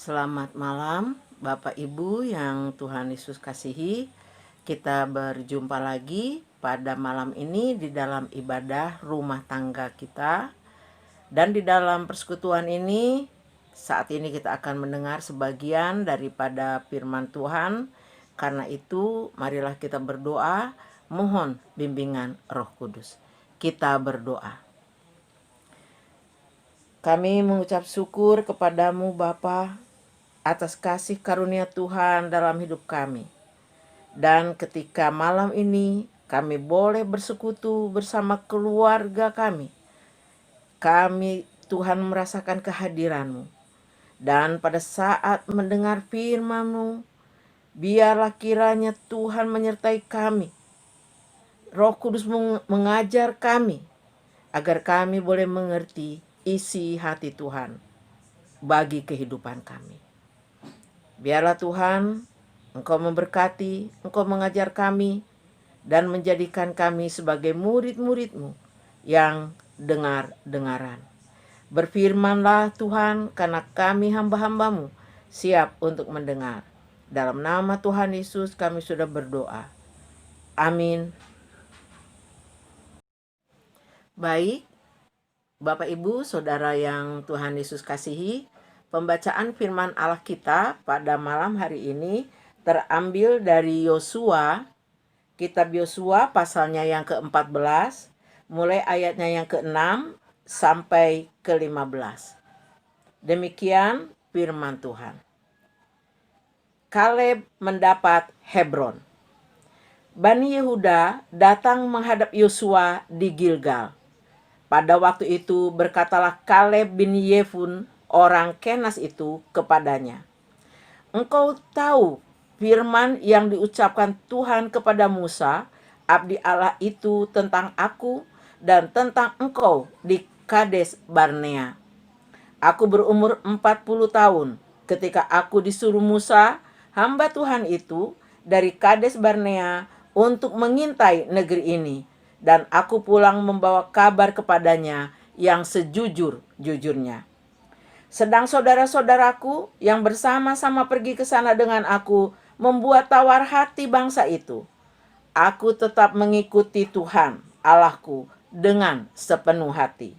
Selamat malam Bapak Ibu yang Tuhan Yesus kasihi. Kita berjumpa lagi pada malam ini di dalam ibadah rumah tangga kita. Dan di dalam persekutuan ini, saat ini kita akan mendengar sebagian daripada firman Tuhan. Karena itu, marilah kita berdoa, mohon bimbingan Roh Kudus. Kita berdoa. Kami mengucap syukur kepadamu Bapa atas kasih karunia Tuhan dalam hidup kami. Dan ketika malam ini kami boleh bersekutu bersama keluarga kami. Tuhan merasakan kehadiran-Mu. Dan pada saat mendengar firman-Mu, biarlah kiranya Tuhan menyertai kami. Roh Kudus mengajar kami agar kami boleh mengerti isi hati Tuhan bagi kehidupan kami. Biarlah Tuhan, Engkau memberkati, Engkau mengajar kami, dan menjadikan kami sebagai murid-murid-Mu yang dengar-dengaran. Berfirmanlah Tuhan, karena kami hamba-hamba-Mu siap untuk mendengar. Dalam nama Tuhan Yesus kami sudah berdoa. Amin. Baik, Bapak Ibu, Saudara yang Tuhan Yesus kasihi, pembacaan firman Allah kita pada malam hari ini terambil dari Yosua, kitab Yosua pasalnya yang ke-14, mulai ayatnya yang ke-6 sampai ke-15. Demikian firman Tuhan. Kaleb mendapat Hebron. Bani Yehuda datang menghadap Yosua di Gilgal. Pada waktu itu berkatalah Kaleb bin Yefun orang Kenas itu kepadanya, "Engkau tahu firman yang diucapkan Tuhan kepada Musa, abdi Allah itu tentang aku dan tentang engkau di Kades Barnea. Aku berumur 40 tahun ketika aku disuruh Musa, hamba Tuhan itu, dari Kades Barnea untuk mengintai negeri ini. Dan aku pulang membawa kabar kepadanya yang sejujur-jujurnya. Sedang saudara-saudaraku yang bersama-sama pergi ke sana dengan aku membuat tawar hati bangsa itu. Aku tetap mengikuti Tuhan Allahku dengan sepenuh hati."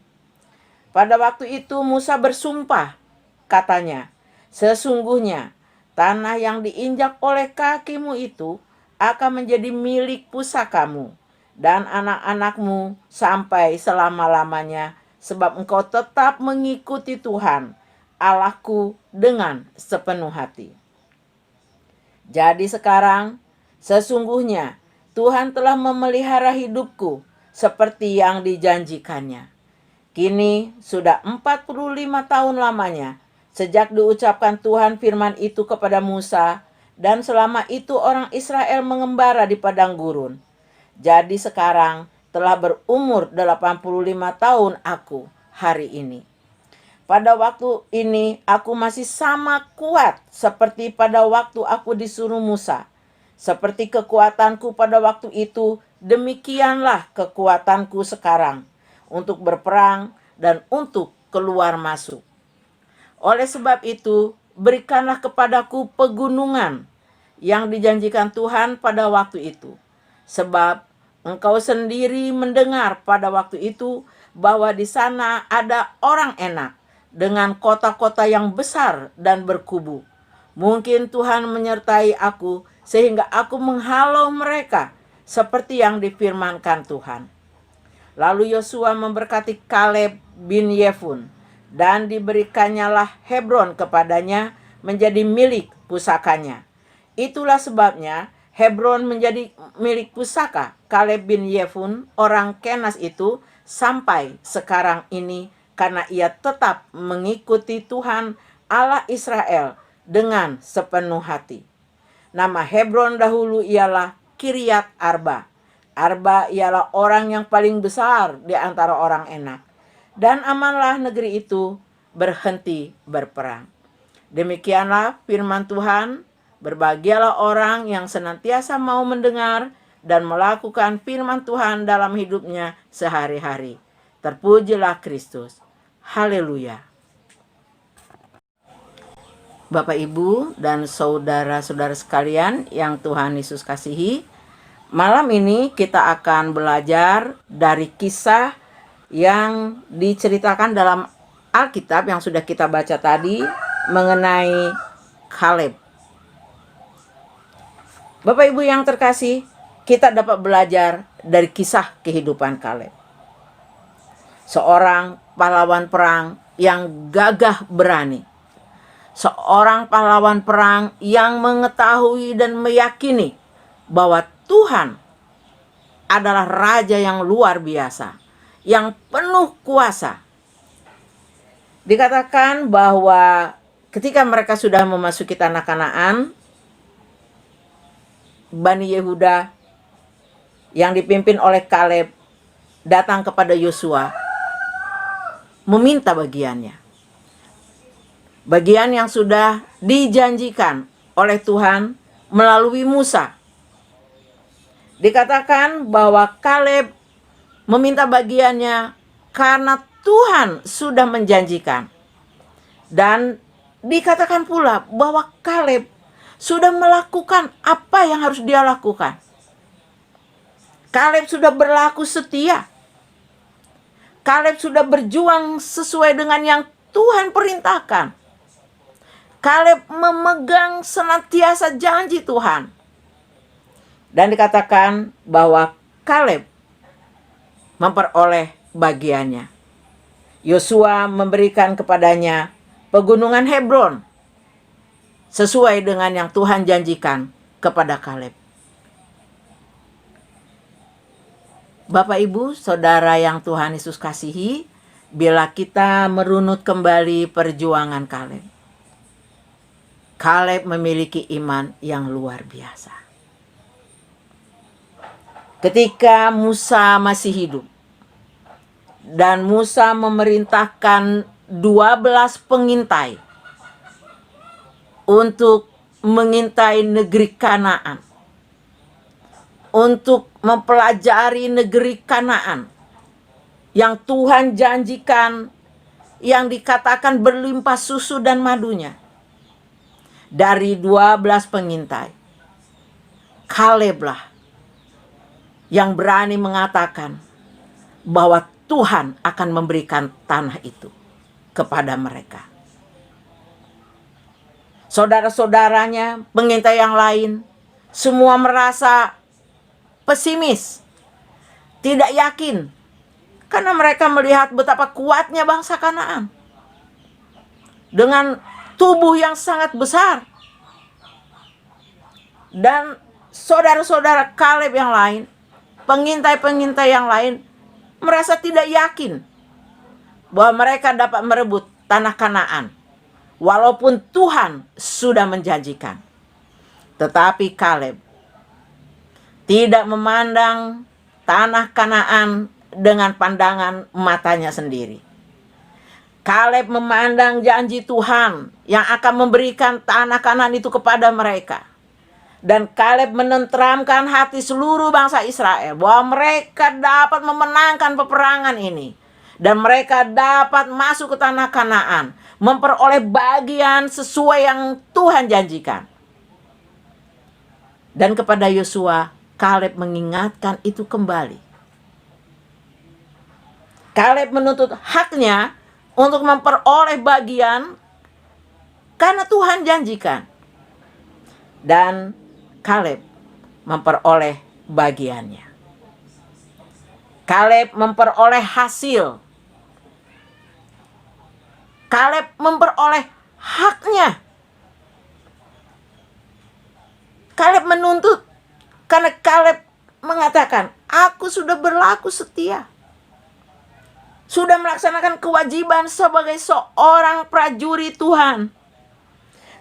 Pada waktu itu Musa bersumpah, katanya, "Sesungguhnya tanah yang diinjak oleh kakimu itu akan menjadi milik pusakamu dan anak-anakmu sampai selama-lamanya, sebab engkau tetap mengikuti Tuhan Allahku dengan sepenuh hati." Jadi sekarang, sesungguhnya Tuhan telah memelihara hidupku seperti yang dijanjikannya. Kini sudah 45 tahun lamanya sejak diucapkan Tuhan firman itu kepada Musa, dan selama itu orang Israel mengembara di padang gurun. Jadi sekarang telah berumur 85 tahun aku hari ini. Pada waktu ini aku masih sama kuat seperti pada waktu aku disuruh Musa. Seperti kekuatanku pada waktu itu, demikianlah kekuatanku sekarang untuk berperang dan untuk keluar masuk. Oleh sebab itu, berikanlah kepadaku pegunungan yang dijanjikan Tuhan pada waktu itu. Sebab engkau sendiri mendengar pada waktu itu bahwa di sana ada orang enak dengan kota-kota yang besar dan berkubu. Mungkin Tuhan menyertai aku sehingga aku menghalau mereka seperti yang difirmankan Tuhan. Lalu Yosua memberkati Kaleb bin Yefun, dan diberikannya Hebron kepadanya menjadi milik pusakanya. Itulah sebabnya Hebron menjadi milik pusaka Kaleb bin Yefun orang Kenas itu sampai sekarang ini, karena ia tetap mengikuti Tuhan Allah Israel dengan sepenuh hati. Nama Hebron dahulu ialah Kiryat Arba. Arba ialah orang yang paling besar di antara orang enak. Dan amanlah negeri itu berhenti berperang. Demikianlah firman Tuhan. Berbahagialah orang yang senantiasa mau mendengar dan melakukan firman Tuhan dalam hidupnya sehari-hari. Terpujilah Kristus. Haleluya. Bapak Ibu dan saudara-saudara sekalian yang Tuhan Yesus kasihi, malam ini kita akan belajar dari kisah yang diceritakan dalam Alkitab yang sudah kita baca tadi mengenai Kaleb. Bapak Ibu yang terkasih, kita dapat belajar dari kisah kehidupan Kaleb. Seorang pahlawan perang yang gagah berani. Seorang pahlawan perang yang mengetahui dan meyakini bahwa Tuhan adalah raja yang luar biasa, yang penuh kuasa. Dikatakan bahwa ketika mereka sudah memasuki tanah Kanaan, Bani Yehuda yang dipimpin oleh Kaleb datang kepada Yosua meminta bagiannya. Bagian yang sudah dijanjikan oleh Tuhan melalui Musa. Dikatakan bahwa Kaleb meminta bagiannya karena Tuhan sudah menjanjikan. Dan dikatakan pula bahwa Kaleb sudah melakukan apa yang harus dia lakukan. Kaleb sudah berlaku setia. Kaleb sudah berjuang sesuai dengan yang Tuhan perintahkan. Kaleb memegang senantiasa janji Tuhan. Dan dikatakan bahwa Kaleb memperoleh bagiannya. Yosua memberikan kepadanya pegunungan Hebron sesuai dengan yang Tuhan janjikan kepada Kaleb. Bapak Ibu, saudara yang Tuhan Yesus kasihi, bila kita merunut kembali perjuangan Kaleb. Kaleb memiliki iman yang luar biasa. Ketika Musa masih hidup dan Musa memerintahkan 12 pengintai untuk mengintai negeri Kanaan, untuk mempelajari negeri Kanaan yang Tuhan janjikan, yang dikatakan berlimpah susu dan madunya. Dari 12 pengintai, Kaleblah yang berani mengatakan bahwa Tuhan akan memberikan tanah itu kepada mereka. Saudara-saudaranya, pengintai yang lain, semua merasa pesimis, tidak yakin, karena mereka melihat betapa kuatnya bangsa Kanaan dengan tubuh yang sangat besar. Dan saudara-saudara Kaleb yang lain, pengintai-pengintai yang lain, merasa tidak yakin bahwa mereka dapat merebut tanah Kanaan, walaupun Tuhan sudah menjanjikan. Tetapi Kaleb tidak memandang tanah Kanaan dengan pandangan matanya sendiri. Kaleb memandang janji Tuhan yang akan memberikan tanah Kanaan itu kepada mereka. Dan Kaleb menenteramkan hati seluruh bangsa Israel bahwa mereka dapat memenangkan peperangan ini. Dan mereka dapat masuk ke tanah Kanaan, memperoleh bagian sesuai yang Tuhan janjikan. Dan kepada Yosua, Kaleb mengingatkan itu kembali. Kaleb menuntut haknya untuk memperoleh bagian karena Tuhan janjikan. Dan Kaleb memperoleh bagiannya. Kaleb memperoleh hasil. Kaleb memperoleh haknya. Kaleb menuntut karena Kaleb mengatakan, aku sudah berlaku setia. Sudah melaksanakan kewajiban sebagai seorang prajurit Tuhan.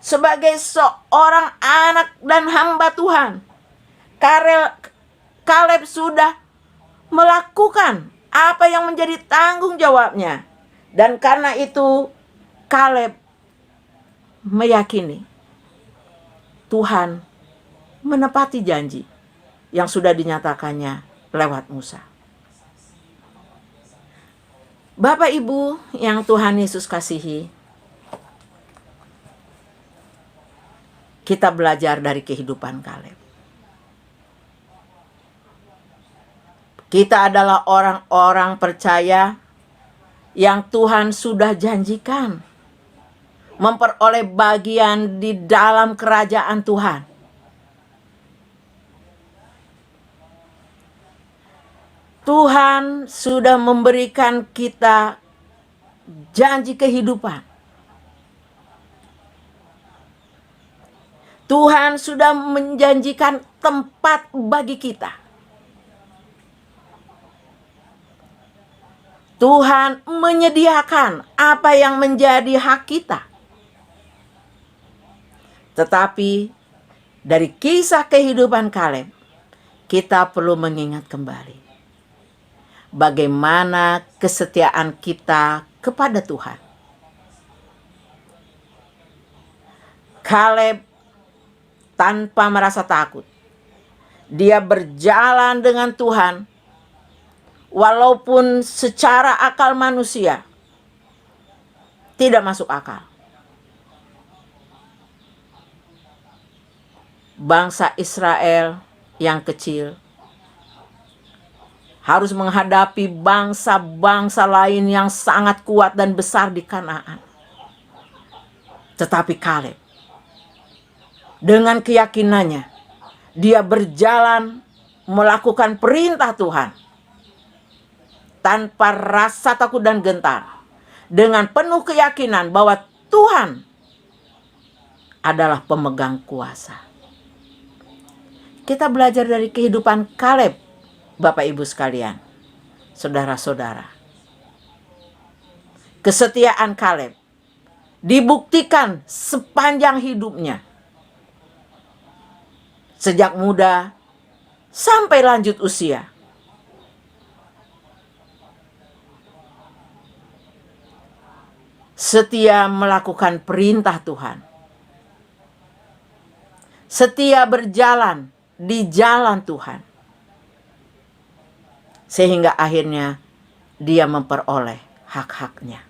Sebagai seorang anak dan hamba Tuhan. Kaleb sudah melakukan apa yang menjadi tanggung jawabnya. Dan karena itu Kaleb meyakini Tuhan menepati janji yang sudah dinyatakannya lewat Musa. Bapak Ibu yang Tuhan Yesus kasihi, kita belajar dari kehidupan Kaleb. Kita adalah orang-orang percaya yang Tuhan sudah janjikan memperoleh bagian di dalam kerajaan Tuhan. Tuhan sudah memberikan kita janji kehidupan. Tuhan sudah menjanjikan tempat bagi kita. Tuhan menyediakan apa yang menjadi hak kita. Tetapi dari kisah kehidupan Kaleb, kita perlu mengingat kembali bagaimana kesetiaan kita kepada Tuhan. Kaleb tanpa merasa takut, dia berjalan dengan Tuhan, walaupun secara akal manusia tidak masuk akal. Bangsa Israel yang kecil harus menghadapi bangsa-bangsa lain yang sangat kuat dan besar di Kanaan. Tetapi Kaleb, dengan keyakinannya, dia berjalan melakukan perintah Tuhan tanpa rasa takut dan gentar, dengan penuh keyakinan bahwa Tuhan adalah pemegang kuasa. Kita belajar dari kehidupan Kaleb, Bapak Ibu sekalian, saudara-saudara. Kesetiaan Kaleb dibuktikan sepanjang hidupnya, sejak muda sampai lanjut usia. Setia melakukan perintah Tuhan. Setia berjalan di jalan Tuhan. Sehingga akhirnya dia memperoleh hak-haknya.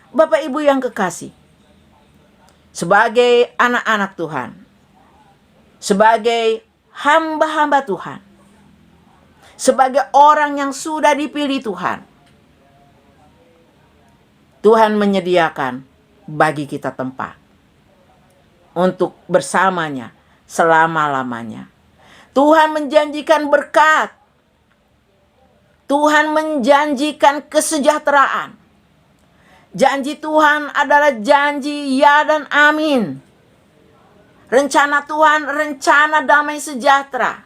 Bapak Ibu yang kekasih, sebagai anak-anak Tuhan, sebagai hamba-hamba Tuhan, sebagai orang yang sudah dipilih Tuhan, Tuhan menyediakan bagi kita tempat untuk bersamanya selama-lamanya. Tuhan menjanjikan berkat. Tuhan menjanjikan kesejahteraan. Janji Tuhan adalah janji ya dan amin. Rencana Tuhan, rencana damai sejahtera.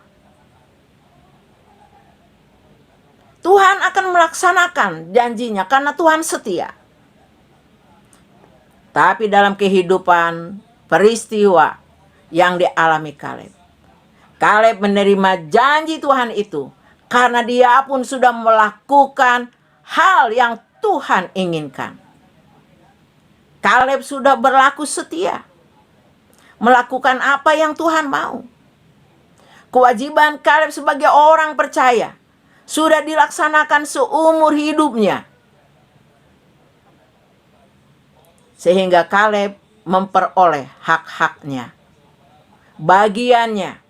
Tuhan akan melaksanakan janjinya karena Tuhan setia. Tapi dalam kehidupan peristiwa yang dialami Kaleb, Kaleb menerima janji Tuhan itu karena dia pun sudah melakukan hal yang Tuhan inginkan. Kaleb sudah berlaku setia, melakukan apa yang Tuhan mau. Kewajiban Kaleb sebagai orang percaya sudah dilaksanakan seumur hidupnya. Sehingga Kaleb memperoleh hak-haknya, bagiannya,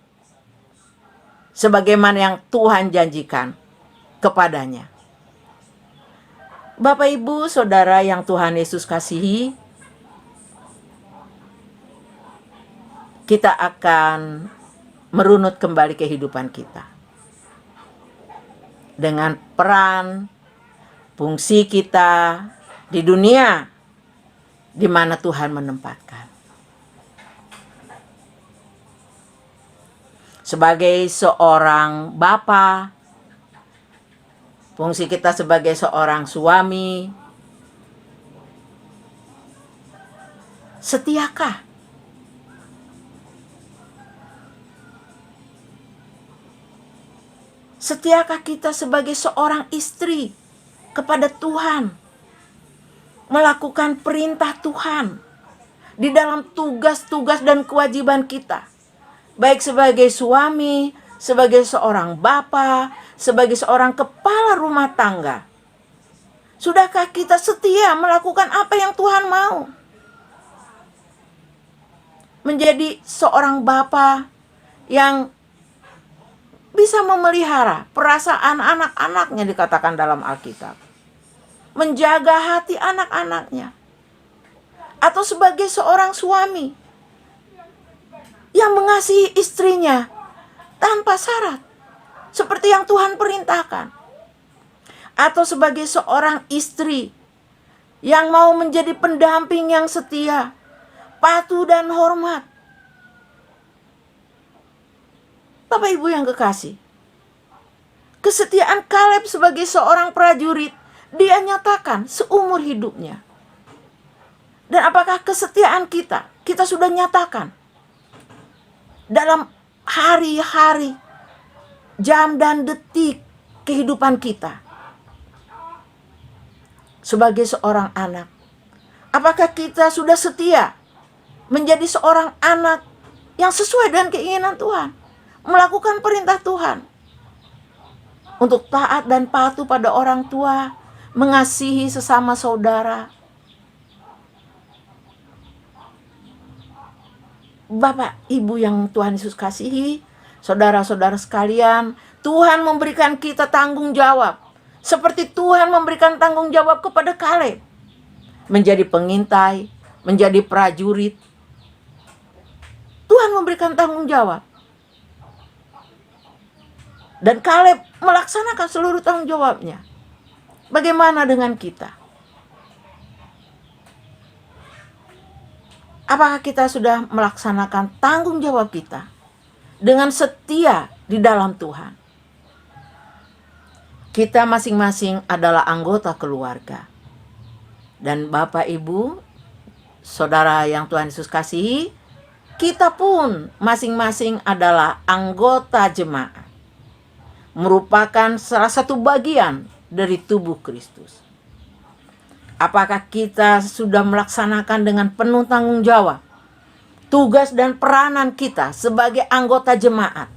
sebagaimana yang Tuhan janjikan kepadanya. Bapak Ibu Saudara yang Tuhan Yesus kasihi, kita akan merunut kembali kehidupan kita dengan peran, fungsi kita di dunia di mana Tuhan menempatkan. Sebagai seorang bapa, fungsi kita sebagai seorang suami, setiakah? Setiakah kita sebagai seorang istri kepada Tuhan? Melakukan perintah Tuhan di dalam tugas-tugas dan kewajiban kita, baik sebagai suami, sebagai seorang bapa, sebagai seorang kepala rumah tangga. Sudahkah kita setia melakukan apa yang Tuhan mau? menjadi seorang bapa yang bisa memelihara perasaan anak-anaknya, dikatakan dalam Alkitab. Menjaga hati anak-anaknya. Atau sebagai seorang suami yang mengasihi istrinya tanpa syarat, seperti yang Tuhan perintahkan. Atau sebagai seorang istri yang mau menjadi pendamping yang setia, patuh dan hormat. Bapak Ibu yang kekasih, kesetiaan Kaleb sebagai seorang prajurit dia nyatakan seumur hidupnya. Dan apakah kesetiaan kita sudah nyatakan dalam hari-hari, jam dan detik kehidupan kita sebagai seorang anak? Apakah kita sudah setia menjadi seorang anak yang sesuai dengan keinginan Tuhan, melakukan perintah Tuhan untuk taat dan patuh pada orang tua, mengasihi sesama saudara? Bapak, Ibu yang Tuhan Yesus kasihi, saudara-saudara sekalian, Tuhan memberikan kita tanggung jawab. Seperti Tuhan memberikan tanggung jawab kepada Kaleb. Menjadi pengintai, menjadi prajurit. Tuhan memberikan tanggung jawab. Dan Kaleb melaksanakan seluruh tanggung jawabnya. Bagaimana dengan kita? Apakah kita sudah melaksanakan tanggung jawab kita dengan setia di dalam Tuhan? Kita masing-masing adalah anggota keluarga. Dan Bapak, Ibu, saudara yang Tuhan Yesus kasihi, kita pun masing-masing adalah anggota jemaat. Merupakan salah satu bagian dari tubuh Kristus. Apakah kita sudah melaksanakan dengan penuh tanggung jawab tugas dan peranan kita sebagai anggota jemaat?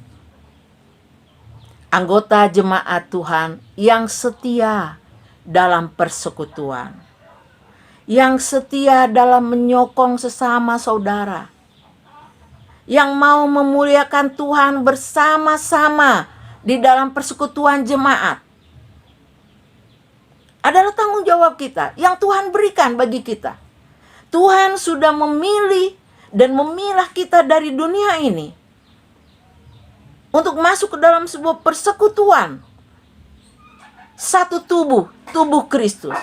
Anggota jemaat Tuhan yang setia dalam persekutuan, yang setia dalam menyokong sesama saudara, yang mau memuliakan Tuhan bersama-sama di dalam persekutuan jemaat. Adalah tanggung jawab kita yang Tuhan berikan bagi kita. Tuhan sudah memilih dan memilah kita dari dunia ini untuk masuk ke dalam sebuah persekutuan. Satu tubuh, tubuh Kristus.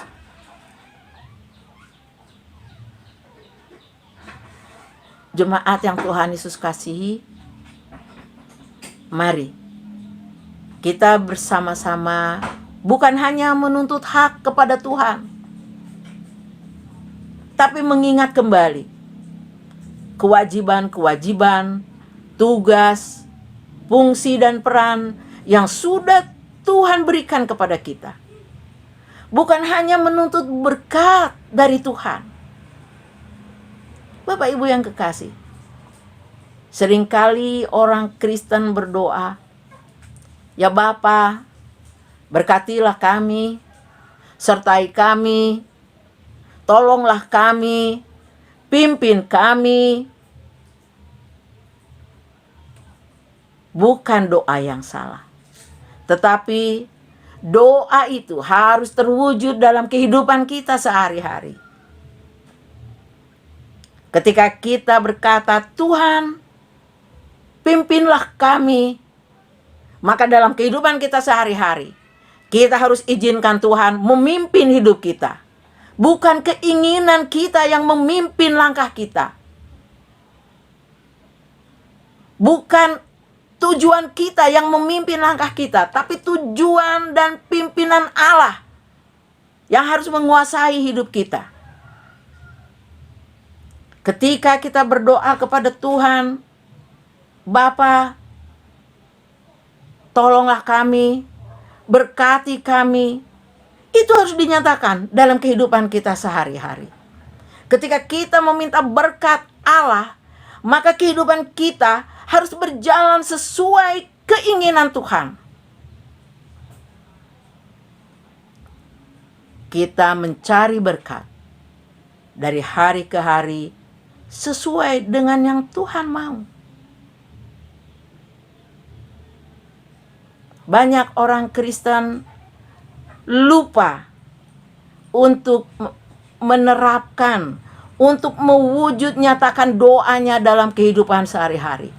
Jemaat yang Tuhan Yesus kasihi, mari kita bersama-sama bukan hanya menuntut hak kepada Tuhan, tapi mengingat kembali kewajiban-kewajiban, tugas, fungsi dan peran yang sudah Tuhan berikan kepada kita. Bukan hanya menuntut berkat dari Tuhan. Bapak Ibu yang kekasih, seringkali orang Kristen berdoa, "Ya Bapa, berkatilah kami, sertai kami, tolonglah kami, pimpin kami." Bukan doa yang salah, tetapi doa itu harus terwujud dalam kehidupan kita sehari-hari. Ketika kita berkata, "Tuhan, pimpinlah kami," maka dalam kehidupan kita sehari-hari, kita harus izinkan Tuhan memimpin hidup kita. Bukan keinginan kita yang memimpin langkah kita. Bukan tujuan kita yang memimpin langkah kita, tapi tujuan dan pimpinan Allah yang harus menguasai hidup kita. Ketika kita berdoa kepada Tuhan, "Bapa, tolonglah kami, berkati kami," itu harus dinyatakan dalam kehidupan kita sehari-hari. Ketika kita meminta berkat Allah, maka kehidupan kita harus berjalan sesuai keinginan Tuhan. Kita mencari berkat dari hari ke hari, sesuai dengan yang Tuhan mau. Banyak orang Kristen lupa untuk menerapkan, untuk mewujud nyatakan doanya dalam kehidupan sehari-hari.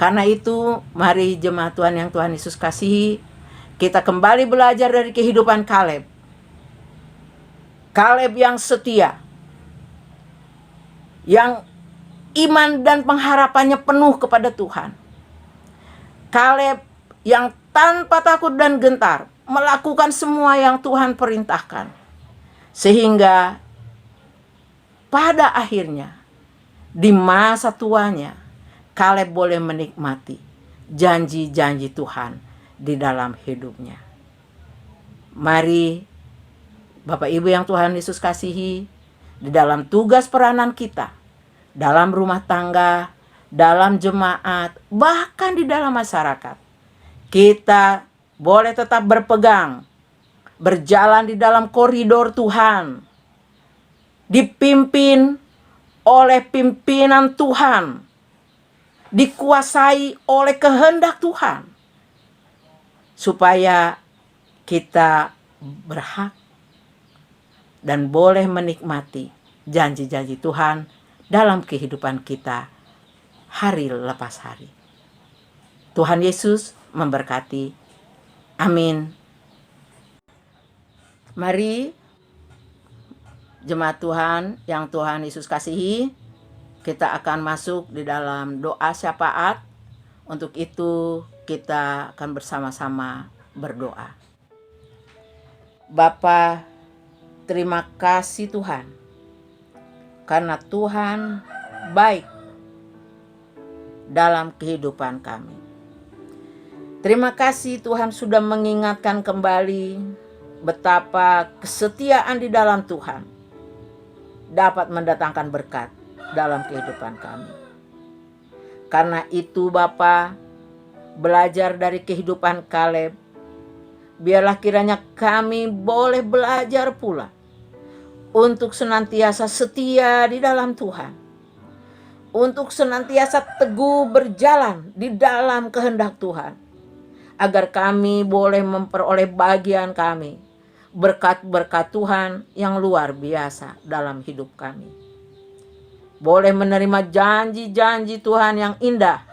Karena itu, mari jemaat Tuhan yang Tuhan Yesus kasihi, kita kembali belajar dari kehidupan Kaleb. Kaleb yang setia, yang iman dan pengharapannya penuh kepada Tuhan. Kaleb yang tanpa takut dan gentar melakukan semua yang Tuhan perintahkan. Sehingga pada akhirnya di masa tuanya Kaleb boleh menikmati janji-janji Tuhan di dalam hidupnya. Mari Bapak Ibu yang Tuhan Yesus kasihi, di dalam tugas peranan kita, dalam rumah tangga, dalam jemaat, bahkan di dalam masyarakat, kita boleh tetap berpegang, berjalan di dalam koridor Tuhan, dipimpin oleh pimpinan Tuhan, dikuasai oleh kehendak Tuhan, supaya kita berhak dan boleh menikmati janji-janji Tuhan dalam kehidupan kita hari lepas hari. Tuhan Yesus memberkati. Amin. Mari jemaat Tuhan yang Tuhan Yesus kasihi, kita akan masuk di dalam doa syafaat. Untuk itu kita akan bersama-sama berdoa. Bapa, terima kasih Tuhan, karena Tuhan baik dalam kehidupan kami. Terima kasih Tuhan sudah mengingatkan kembali betapa kesetiaan di dalam Tuhan dapat mendatangkan berkat dalam kehidupan kami. Karena itu Bapa, belajar dari kehidupan Kaleb, biarlah kiranya kami boleh belajar pula untuk senantiasa setia di dalam Tuhan, untuk senantiasa teguh berjalan di dalam kehendak Tuhan, agar kami boleh memperoleh bagian kami, berkat-berkat Tuhan yang luar biasa dalam hidup kami. Boleh menerima janji-janji Tuhan yang indah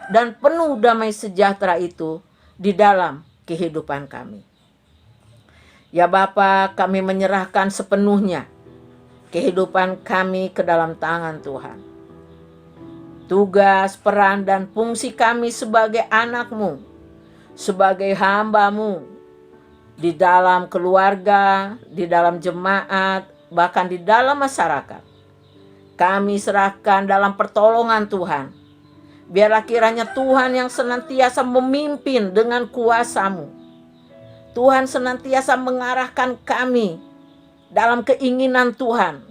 dan penuh damai sejahtera itu di dalam kehidupan kami. Ya Bapa, kami menyerahkan sepenuhnya kehidupan kami ke dalam tangan Tuhan. Tugas, peran, dan fungsi kami sebagai anak-Mu, sebagai hamba-Mu, di dalam keluarga, di dalam jemaat, bahkan di dalam masyarakat, kami serahkan dalam pertolongan Tuhan. Biarlah kiranya Tuhan yang senantiasa memimpin dengan kuasa-Mu. Tuhan senantiasa mengarahkan kami dalam keinginan Tuhan.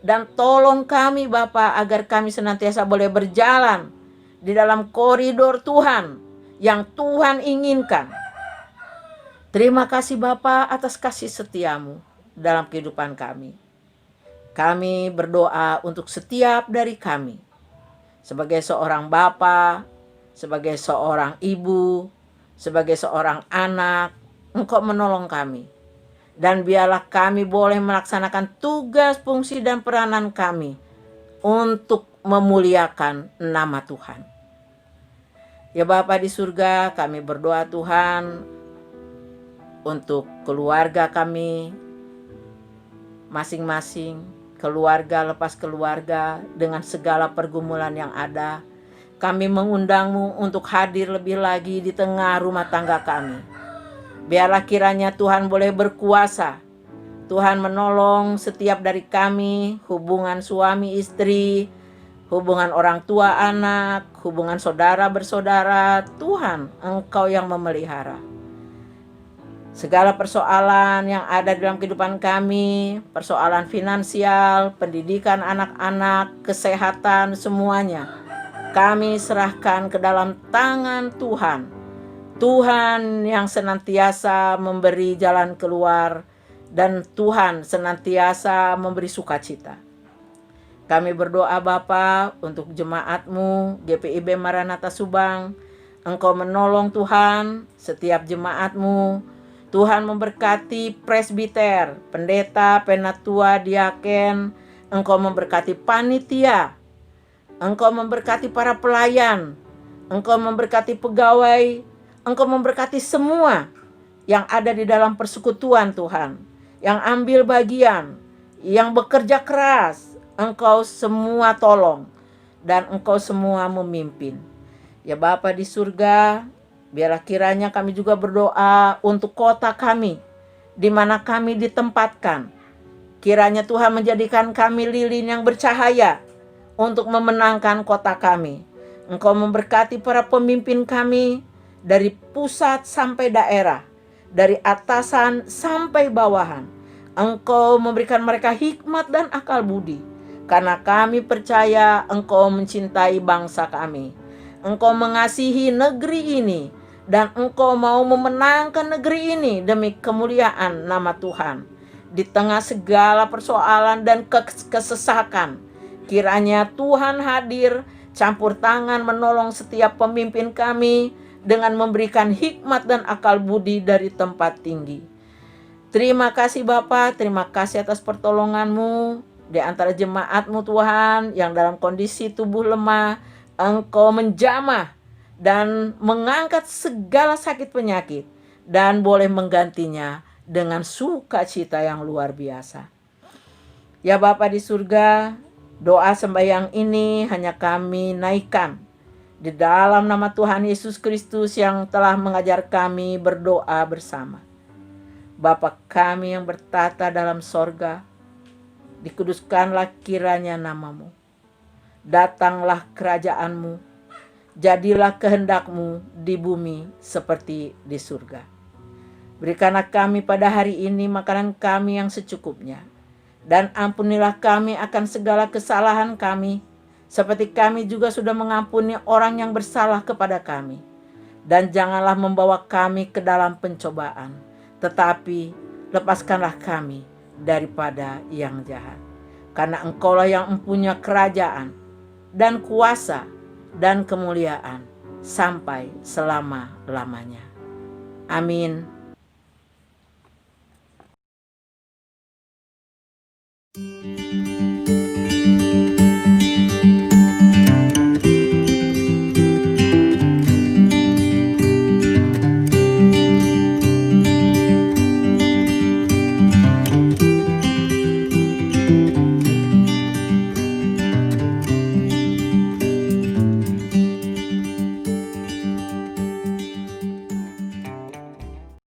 Dan tolong kami Bapa, agar kami senantiasa boleh berjalan di dalam koridor Tuhan yang Tuhan inginkan. Terima kasih Bapa atas kasih setia-Mu dalam kehidupan kami. Kami berdoa untuk setiap dari kami, sebagai seorang bapa, sebagai seorang ibu, sebagai seorang anak, Engkau menolong kami. Dan biarlah kami boleh melaksanakan tugas, fungsi, dan peranan kami untuk memuliakan nama Tuhan. Ya Bapa di surga, kami berdoa Tuhan untuk keluarga kami masing-masing, keluarga lepas keluarga, dengan segala pergumulan yang ada. Kami mengundang-Mu untuk hadir lebih lagi di tengah rumah tangga kami. Biarlah kiranya Tuhan boleh berkuasa. Tuhan menolong setiap dari kami, hubungan suami istri, hubungan orang tua anak, hubungan saudara bersaudara. Tuhan, Engkau yang memelihara. Segala persoalan yang ada dalam kehidupan kami, persoalan finansial, pendidikan anak-anak, kesehatan, semuanya, kami serahkan ke dalam tangan Tuhan. Tuhan yang senantiasa memberi jalan keluar, dan Tuhan senantiasa memberi sukacita. Kami berdoa Bapa untuk jemaat-Mu GPIB Maranatha Subang. Engkau menolong Tuhan setiap jemaat-Mu. Tuhan memberkati presbiter, pendeta, penatua, diaken. Engkau memberkati panitia. Engkau memberkati para pelayan. Engkau memberkati pegawai. Engkau memberkati semua yang ada di dalam persekutuan Tuhan, yang ambil bagian, yang bekerja keras. Engkau semua tolong dan Engkau semua memimpin. Ya Bapa di surga, biarlah kiranya kami juga berdoa untuk kota kami, di mana kami ditempatkan. Kiranya Tuhan menjadikan kami lilin yang bercahaya untuk memenangkan kota kami. Engkau memberkati para pemimpin kami dari pusat sampai daerah, dari atasan sampai bawahan. Engkau memberikan mereka hikmat dan akal budi, karena kami percaya Engkau mencintai bangsa kami. Engkau mengasihi negeri ini, dan Engkau mau memenangkan negeri ini demi kemuliaan nama Tuhan. Di tengah segala persoalan dan kesesakan, kiranya Tuhan hadir, campur tangan menolong setiap pemimpin kami dengan memberikan hikmat dan akal budi dari tempat tinggi. Terima kasih Bapa, terima kasih atas pertolongan-Mu di antara jemaat-Mu Tuhan yang dalam kondisi tubuh lemah. Engkau menjamah dan mengangkat segala sakit penyakit dan boleh menggantinya dengan sukacita yang luar biasa. Ya Bapa di surga, doa sembahyang ini hanya kami naikkan di dalam nama Tuhan Yesus Kristus yang telah mengajar kami berdoa bersama. Bapa kami yang bertata dalam sorga, dikuduskanlah kiranya nama-Mu. Datanglah kerajaan-Mu, jadilah kehendak-Mu di bumi seperti di surga. Berikanlah kami pada hari ini makanan kami yang secukupnya, dan ampunilah kami akan segala kesalahan kami, seperti kami juga sudah mengampuni orang yang bersalah kepada kami. Dan janganlah membawa kami ke dalam pencobaan, tetapi lepaskanlah kami daripada yang jahat. Karena Engkaulah yang mempunyai kerajaan dan kuasa dan kemuliaan sampai selama-lamanya. Amin.